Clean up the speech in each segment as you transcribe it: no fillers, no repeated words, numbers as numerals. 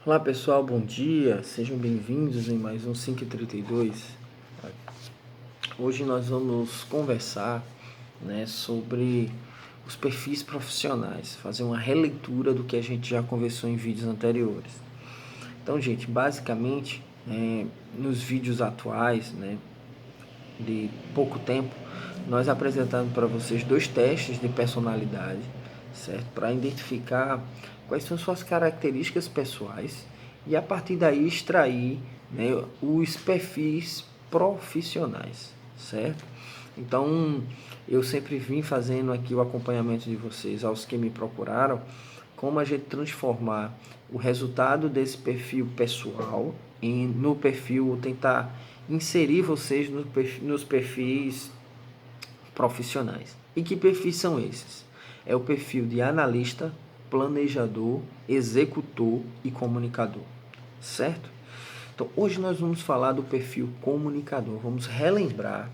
Olá pessoal, bom dia, sejam bem-vindos em mais um 532. Hoje nós vamos conversar, sobre os perfis profissionais, fazer uma releitura do que a gente já conversou em vídeos anteriores. Então, gente, basicamente, nos vídeos atuais, de pouco tempo, nós apresentamos para vocês dois testes de personalidade, certo? Para identificar quais são suas características pessoais e a partir daí extrair, os perfis profissionais, certo? Então, eu sempre vim fazendo aqui o acompanhamento de vocês aos que me procuraram, como a gente transformar o resultado desse perfil pessoal no perfil, tentar inserir vocês nos perfis profissionais. E que perfis são esses? É o perfil de analista, planejador, executor e comunicador, certo? Então, hoje nós vamos falar do perfil comunicador. Vamos relembrar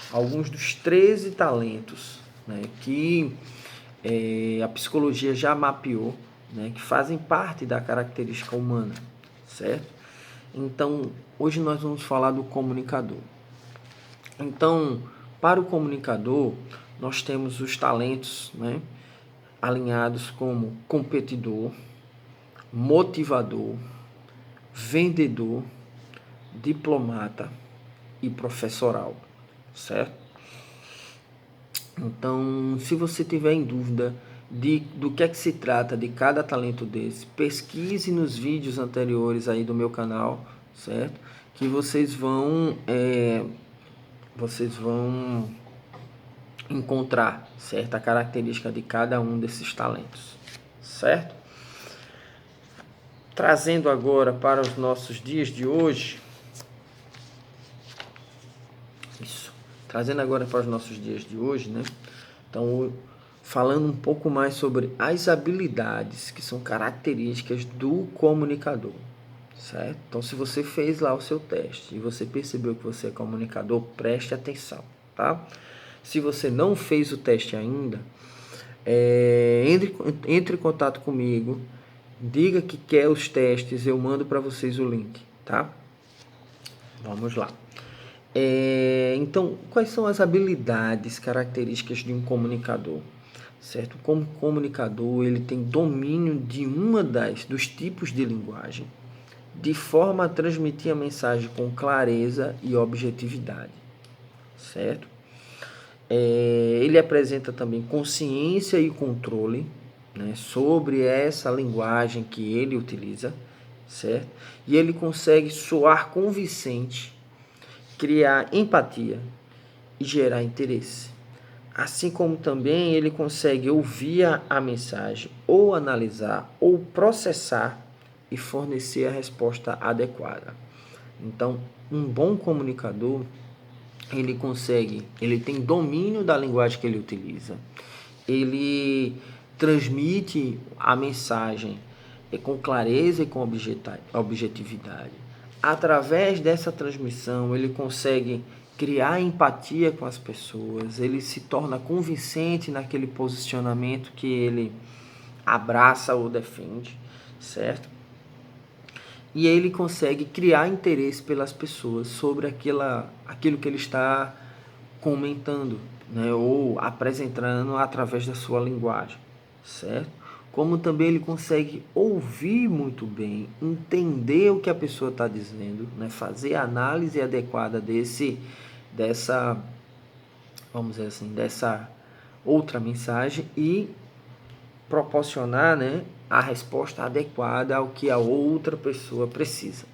alguns dos 13 talentos, que a psicologia já mapeou, que fazem parte da característica humana, certo? Então, hoje nós vamos falar do comunicador. Então, para o comunicador, nós temos os talentos, alinhados como competidor, motivador, vendedor, diplomata e professoral, certo? Então, se você tiver em dúvida do que é que se trata de cada talento desse, pesquise nos vídeos anteriores aí do meu canal, certo? Que vocês vão encontrar, certo? A característica de cada um desses talentos, certo? Trazendo agora para os nossos dias de hoje, Então, falando um pouco mais sobre as habilidades que são características do comunicador, certo? Então, se você fez lá o seu teste e você percebeu que você é comunicador, preste atenção, tá? Se você não fez o teste ainda, entre em contato comigo, diga que quer os testes, eu mando para vocês o link, tá? Vamos lá. Então, quais são as habilidades características de um comunicador? Certo? Como comunicador, ele tem domínio de dos tipos de linguagem, de forma a transmitir a mensagem com clareza e objetividade, certo? Ele apresenta também consciência e controle, sobre essa linguagem que ele utiliza, certo? E ele consegue soar convincente, criar empatia e gerar interesse. Assim como também ele consegue ouvir a mensagem, ou analisar, ou processar e fornecer a resposta adequada. Então, um bom comunicador, ele tem domínio da linguagem que ele utiliza, ele transmite a mensagem com clareza e com objetividade. Através dessa transmissão, ele consegue criar empatia com as pessoas, ele se torna convincente naquele posicionamento que ele abraça ou defende, certo? E ele consegue criar interesse pelas pessoas sobre aquilo que ele está comentando, ou apresentando através da sua linguagem, certo? Como também ele consegue ouvir muito bem, entender o que a pessoa está dizendo, fazer a análise adequada dessa, vamos dizer assim, dessa outra mensagem e proporcionar, a resposta adequada ao que a outra pessoa precisa.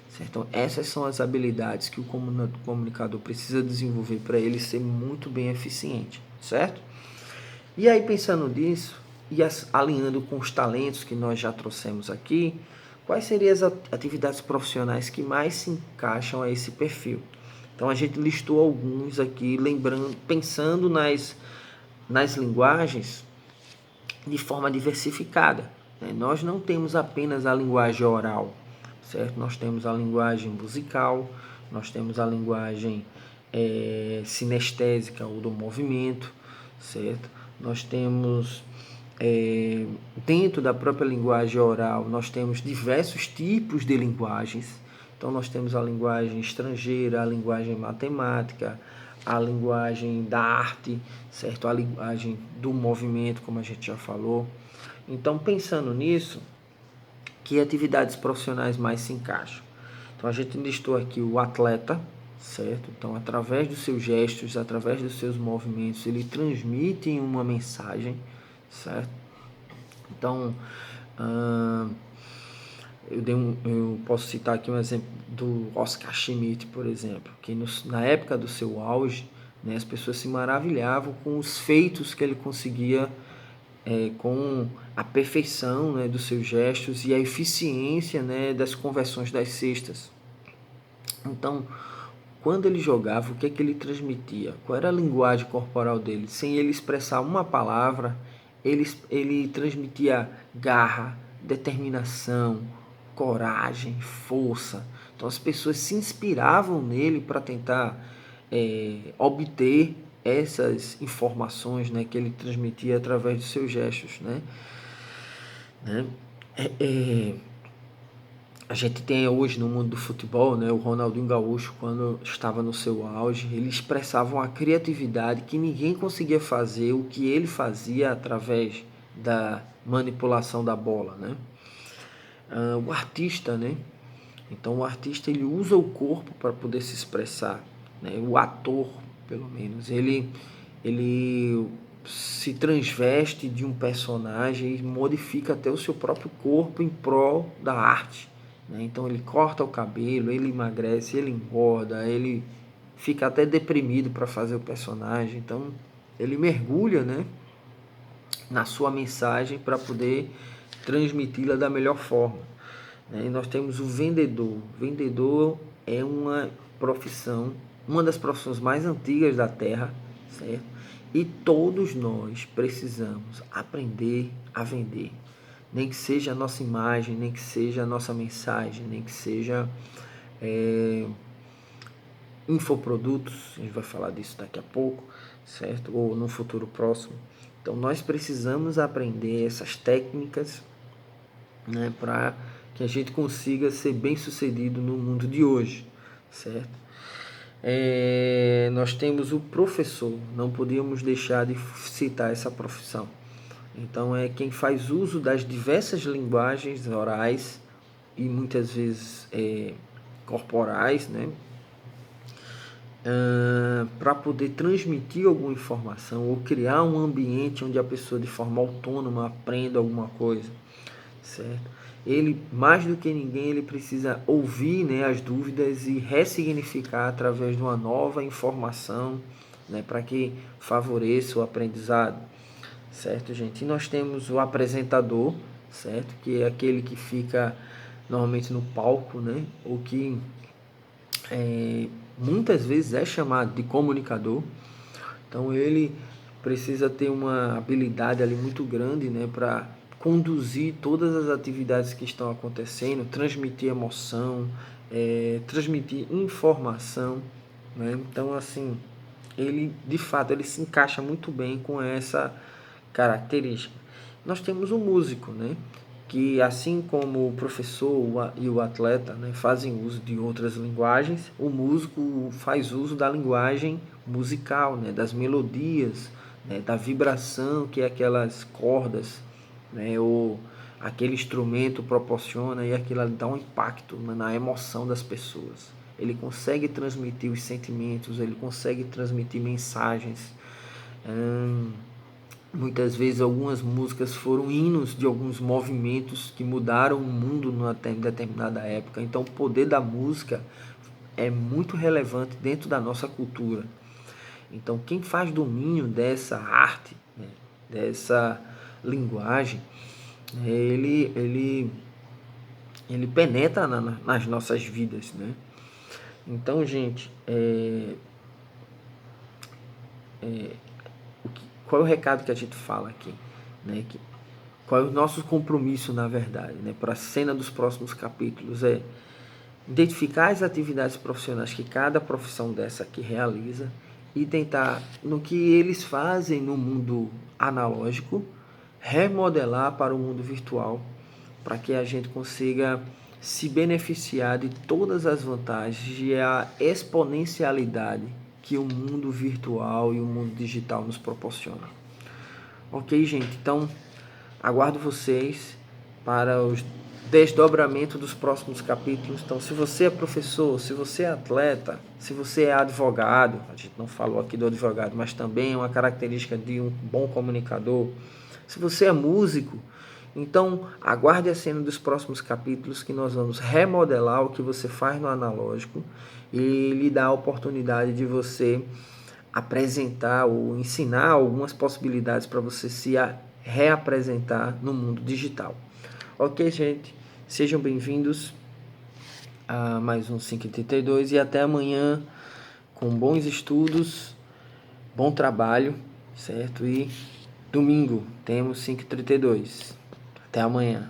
Certo? Então, essas são as habilidades que o comunicador precisa desenvolver para ele ser muito bem eficiente, certo? E aí, pensando nisso e alinhando com os talentos que nós já trouxemos aqui, quais seriam as atividades profissionais que mais se encaixam a esse perfil? Então, a gente listou alguns aqui, pensando nas linguagens de forma diversificada. Nós não temos apenas a linguagem oral, certo? Nós temos a linguagem musical, nós temos a linguagem sinestésica ou do movimento, certo? Nós temos dentro da própria linguagem oral, nós temos diversos tipos de linguagens. Então, nós temos a linguagem estrangeira, a linguagem matemática, a linguagem da arte, certo? A linguagem do movimento, como a gente já falou. Então, pensando nisso, que atividades profissionais mais se encaixam? Então, a gente listou aqui o atleta, certo? Então, através dos seus gestos, através dos seus movimentos, ele transmite uma mensagem, certo? Então, eu posso citar aqui um exemplo do Oscar Schmidt, por exemplo, que na época do seu auge, né, as pessoas se maravilhavam com os feitos que ele conseguia com a perfeição, né, dos seus gestos e a eficiência, né, das conversões das cestas. Então, quando ele jogava, o que é que ele transmitia? Qual era a linguagem corporal dele? Sem ele expressar uma palavra, ele transmitia garra, determinação, coragem, força. Então as pessoas se inspiravam nele para tentar obter essas informações, né, que ele transmitia através dos seus gestos, né? A gente tem hoje no mundo do futebol, né, o Ronaldinho Gaúcho, quando estava no seu auge, ele expressava uma criatividade que ninguém conseguia fazer, o que ele fazia através da manipulação da bola, né? O artista, né? Então o artista ele usa o corpo para poder se expressar, né? O ator, pelo menos, ele se transveste de um personagem e modifica até o seu próprio corpo em prol da arte, né? Então ele corta o cabelo, ele emagrece, ele engorda, ele fica até deprimido para fazer o personagem. Então ele mergulha, né, na sua mensagem para poder transmiti-la da melhor forma, né? E nós temos o vendedor. O vendedor é uma profissão, uma das profissões mais antigas da Terra, certo? E todos nós precisamos aprender a vender. Nem que seja a nossa imagem, nem que seja a nossa mensagem, nem que seja infoprodutos, a gente vai falar disso daqui a pouco, certo? Ou no futuro próximo. Então nós precisamos aprender essas técnicas, né, para que a gente consiga ser bem sucedido no mundo de hoje, certo? Nós temos o professor, não podíamos deixar de citar essa profissão. Então é quem faz uso das diversas linguagens orais e muitas vezes corporais, né, para poder transmitir alguma informação ou criar um ambiente onde a pessoa de forma autônoma aprenda alguma coisa, certo? Ele, mais do que ninguém, ele precisa ouvir, né, as dúvidas e ressignificar através de uma nova informação, né, para que favoreça o aprendizado, certo, gente? E nós temos o apresentador, certo? Que é aquele que fica normalmente no palco, né? Ou que muitas vezes é chamado de comunicador. Então ele precisa ter uma habilidade ali muito grande, né, para conduzir todas as atividades que estão acontecendo, transmitir emoção, transmitir informação, né? Então assim, ele de fato ele se encaixa muito bem com essa característica. Nós temos o músico, né, que assim como o professor e o atleta, né, fazem uso de outras linguagens, o músico faz uso da linguagem musical, né, das melodias, né, da vibração que aquelas cordas, né, ou aquele instrumento proporciona, e aquilo dá um impacto na emoção das pessoas. Ele consegue transmitir os sentimentos, ele consegue transmitir mensagens. Muitas vezes algumas músicas foram hinos de alguns movimentos que mudaram o mundo numa determinada época. Então o poder da música é muito relevante dentro da nossa cultura. Então quem faz domínio dessa arte, né, dessa linguagem, ele penetra nas nossas vidas, né? Então, gente, qual é o recado que a gente fala aqui, né? Qual é o nosso compromisso, na verdade, né, para a cena dos próximos capítulos? É identificar as atividades profissionais que cada profissão dessa aqui realiza e tentar, no que eles fazem no mundo analógico, remodelar para o mundo virtual, para que a gente consiga se beneficiar de todas as vantagens e a exponencialidade que o mundo virtual e o mundo digital nos proporciona. Ok, gente? Então, aguardo vocês para os desdobramentos dos próximos capítulos. Então, se você é professor, se você é atleta, se você é advogado, a gente não falou aqui do advogado, mas também é uma característica de um bom comunicador. Se você é músico, então aguarde a cena dos próximos capítulos que nós vamos remodelar o que você faz no analógico e lhe dar a oportunidade de você apresentar ou ensinar algumas possibilidades para você se reapresentar no mundo digital. Ok, gente? Sejam bem-vindos a mais um 532 e até amanhã com bons estudos, bom trabalho, certo? E domingo temos 532. Até amanhã.